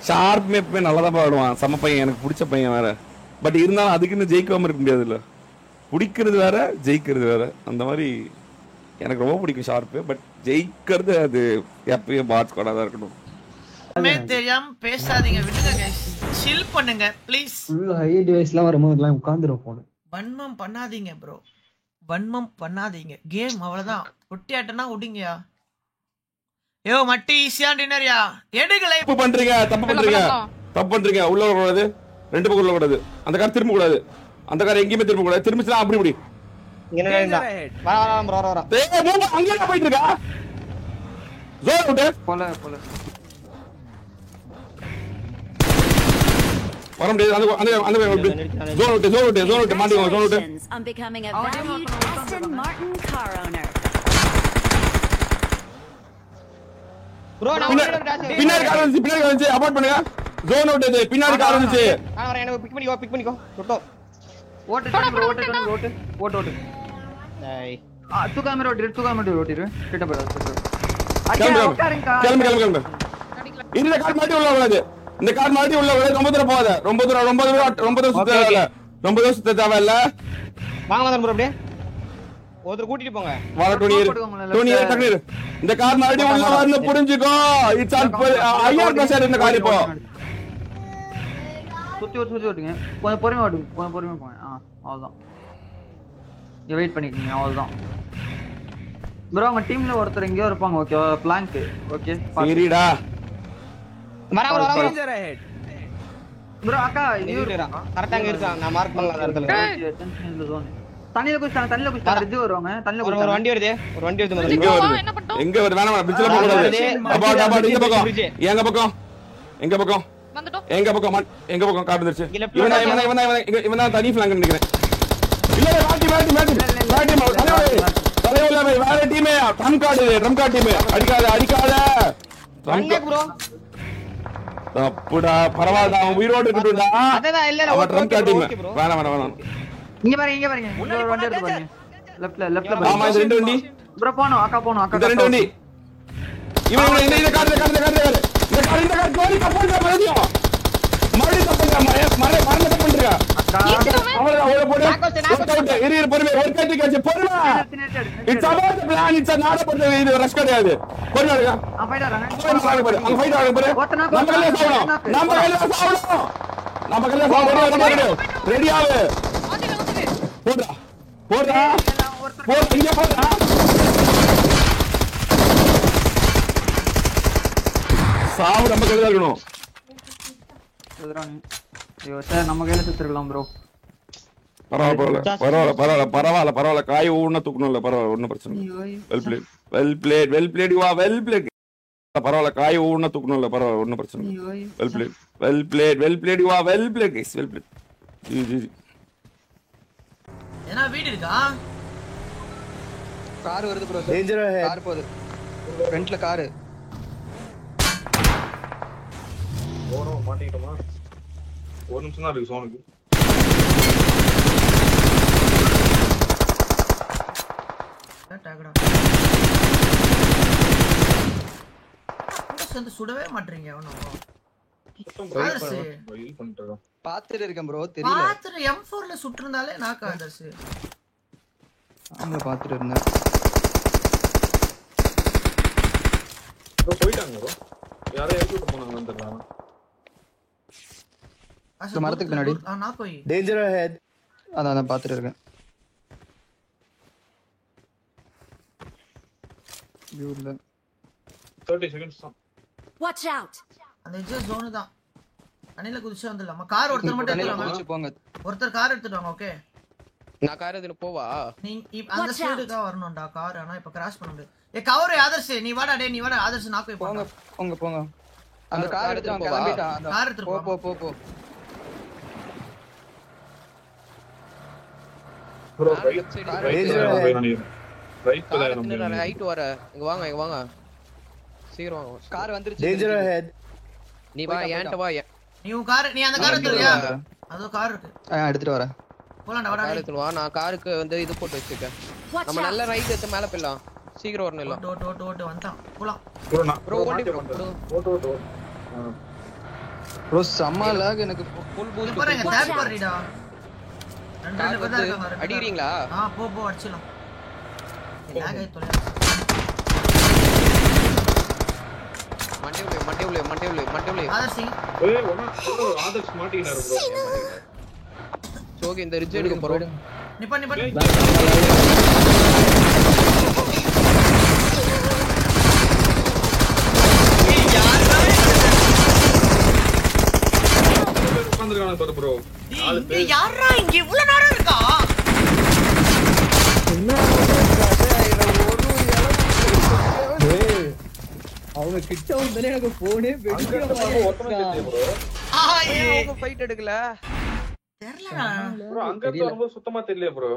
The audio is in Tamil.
ஷார்ப் மேப்பே நல்லா தான் பாடுவான். செம்ம பையன், எனக்கு பிடிச்ச பையன் வேற. பட் இருந்தாலும் அதுக்குன்னு ஜெயிக்காம இருக்க முடியாதுல்ல. பிடிக்கிறது வேற, ஜெயிக்கிறது வேற. அந்த மாதிரி எனக்கு ரொம்ப பிடிக்கும் ஷார்ப்பு. பட் ஜெயிக்கிறது அது எப்பயும் பாட் ஸ்குவாடா தான் இருக்கணும். தெரியாம பேசாதீங்க, விடுங்க கைஸ். சில் பண்ணுங்க ப்ளீஸ். ஃபுல் ஹை டிவைஸ்லாம் வரும்போது எல்லாம் உட்கார்ந்துரும் போன். வன்மம் பண்ணாதீங்க ப்ரோ, வன்மம் பண்ணாதீங்க. கேம் அவ்வளவுதான். ஒட்டியாட்டனா விடுங்கயா. ஏ மட்டி ஈஸியா டின்னர்யா எடுங்களே. தப்பு பண்றீங்க, தப்பு பண்றீங்க, தப்பு பண்றீங்க. உள்ள வர கூடாது, ரெண்டு பக்கம் உள்ள கூடாது. அந்த கார் திரும்ப கூடாது, அந்த கார் எங்கேயுமே திரும்ப கூடாது. திரும்பிச்சா அப்படி இப்படி இங்க நின்னுடா. வர ஏய் மூவ் அங்க என்ன போயிட்டு இருக்கா? ஜோன் விட்டு போல போல வர முடியாது. அந்த அந்த அந்த ஜோன் விட்டு மாட்டிக்கோ. ஜோன் விட்டு I'm becoming a valued Aston Martin car owner. Bro நான் பின்னாடி கார் வந்து அபார்ட் பண்ணுங்க. ஜோன் விட்டு பின்னாடி கார் வந்து நான் வரேன். என்ன பிக் பண்ணிக்கோ டொட்டோ. ஓட்டு டேய் தூக்காம ஓட்டிரு கிட்ட போற கிளம்பு. இந்த கார் மாட்டி உள்ள வராது. இந்த கார் மாட்டி உள்ள வராது. ரொம்ப தூரம் போகாத. ரொம்ப தூரம் சுத்த தேவையில்ல. வாங்க வாங்க ப்ரோ. அப்படியே ஒருத்தர் கூட்டிட்டு போங்க. வர டோனி டக்னிர். இந்த கார் மாட்டி உள்ள வரல, புரிஞ்சுக்கோ. It's all IR pressure. இந்த கார் இப்போ சுத்தி ஓட்டுங்க. கொஞ்சம் பொறுமையா போங்க. அவ்வளவுதான். வெயிட் பண்ணிக்கங்க, அவ்வளவுதான். ப்ரோ அவங்க டீம்ல ஒருத்தர் எங்கயோ இருப்பாங்க. Okay blank. ஓகே சரிடா. வர ப்ரோ அக்கா கரெக்ட்டா அங்க இருக்கான். நான் மார்க் பண்ணல அந்த இடத்துல. தண்ணில குதிச்சாங்க. இது வருவாங்க. தண்ணில ஒரு குதிச்சாங்க. வண்டி வருது. ஒரு வண்டி வருது. எங்க வருது? வேணாம் பிரிட்ஜ்ல போக கூடாது. அபார்ட் இந்த பக்கம். எங்க பக்கம் கார் வந்துருச்சு. இவன் தனி ஃபிளாங்க் நினைக்கிறேன். இல்ல மாட்டி தலைவல வேற டீமே. Drum card team. அடிக்காத ப்ரோ. தப்புடா. பரவாயில்லை, அவன் உயிரோடு இருக்கட்டும்டா. அதேதான் இல்ல அவன் drum card team. Okay bro. வேணாம். இங்க பாருங்க. இன்னொரு வண்டி எடுத்து பாருங்க. லெஃப்ட்ல ஆமா, இது ரெண்டு வண்டி. ப்ரோ போணும். அக்கா இது ரெண்டு வண்டி. இவன் இந்த கார் கோலி கப்பல்ல மறுபடியும் மரண தப்புங்க. அவளை போடு. இரு பொறுமை. ஒரு கட்டி கேட்சி பொறுமை. It's about the plan. It's not about இது ரஷ் கிடையாது. பொறுமை இருங்க. ஃபைட் ஆறாங்க. அங்க ஃபைட் ஆகுது பாரு. நம்ம கையில சாவணும். ரெடி ஆகு. போடுடா. இங்க போடுடா. சாவு நம்ம கையில இருக்கணும். ஐயோ சார் நம்ம கையில சுத்திரலாம் ப்ரோ. பரவாயில்ல. காய் ஒவ்வொன்னா தூக்கணும்ல. பரவாயில்ல, ஒன்னும் பிரச்சனை இல்லை. Well plate you are well plate. பரவாயில்ல, காய் ஒவ்வொன்னா தூக்கணும்ல. பரவாயில்ல, ஒன்னும் பிரச்சனை இல்லை. Well plate you are well plate guys. Well plate. G என்ன வீடு இருக்கா? கார் வருது ப்ரோ. டேஞ்சர் கார் போகுது. ஃப்ரண்ட்ல கார். ஓனோ மாட்டிட்டோமா? ஒரு நிமிஷம் தான் இருக்கு சோனுக்கு. டாகடா. வந்து சுடவே மாட்டீங்க அவனோ. பாத்துட்டு இருக்கேன் ப்ரோ. தெரியல. பாத்துட்டு M4 ல சுட்டுறதாலே நாக்க ஆதர்ஸ். அங்க பாத்துட்டு இருந்தேன். ப்ரோ போய்ட்டாங்க ப்ரோ. யாரோ ஏறிட்டு போனாங்க தெரியல. மரத்துக்கு பின்னாடி. நான் போய். Danger head. அதான் பாத்துட்டு இருக்கேன். வியூல 30 செகண்ட்ஸ் தான். Watch out. அந்த எட்ஜ் ஜோன் தான். அணில குதிச்சு வந்துடலாம். கார் ஒருத்தர் மட்டும் எடுத்துவாங்க. போங்க. ஒருத்தர் கார் எடுத்துட்டு வாங்க. ஓகே. நான் கார் எடுத்து போவா. நீ அந்த சைடுக்கு வரணும்டா கார். ஆனா இப்ப கிராஷ் பண்ண முடியாது. கவர் ஆதர்ஸ் நீ வாடா. டேய் நீ வாடா. ஆதர்ஸ் நான் போய் போங்க. அந்த கார் எடுத்து கிளம்பிட்டா. கார் எடுத்து போ. ப்ரோ ரைட் வர. இங்க வாங்க. சீக்கிரம் வாங்க. கார் வந்துருச்சு. Danger head. நீ வா. ஏன்ட்ட வா. நீ அந்த கார் எடுத்துறியா? அதோ கார் இருக்கு. எடுத்துட்டு வரேன். போலாம்டா வாடா. எடுத்துட்டு வா. நான் காருக்கு வந்து இது போட்டு வச்சிருக்கேன். நம்ம நல்ல ரைட் எடுத்து மேல போலாம். சீக்கிரம் வரணும் இல்ல. ஓட்டு வந்துட்டான். போலாம். ப்ரோ ஓட்டு. ப்ரோ செம்ம லாக் எனக்கு ஃபுல் இங்க பூஸ்ட் பாருங்க தேர்ட் பார்ட்டிடா ரெண்டு கார் பேர் தான் வந்து இருக்காங்க அடிக்கிறீங்களா? போ அடிச்சலாம் லாக் ஆயி தொலை மண்டே ஆதர் சிங் ஆதர்ஸ் மாட்டினாரு ப்ரோ. சோகி இந்த ரிட்ஜ் எடுக்க போறோம். நிப்பா உட்கார்ந்திருக்கானே பாரு ப்ரோ. இங்க யாரா இங்க இவ்வளவு நேரம் இருக்கா அவங்க கிட்ட வந்தாலே எனக்கு போனே வெடிக்கிற மாதிரி ஒருத்தனே தெரியல ப்ரோ. ஆயே அவங்க ஃபைட் எடுக்கல. தெரியலடா ப்ரோ அங்க இருந்து வரும்போது சுத்தமா தெரியல ப்ரோ.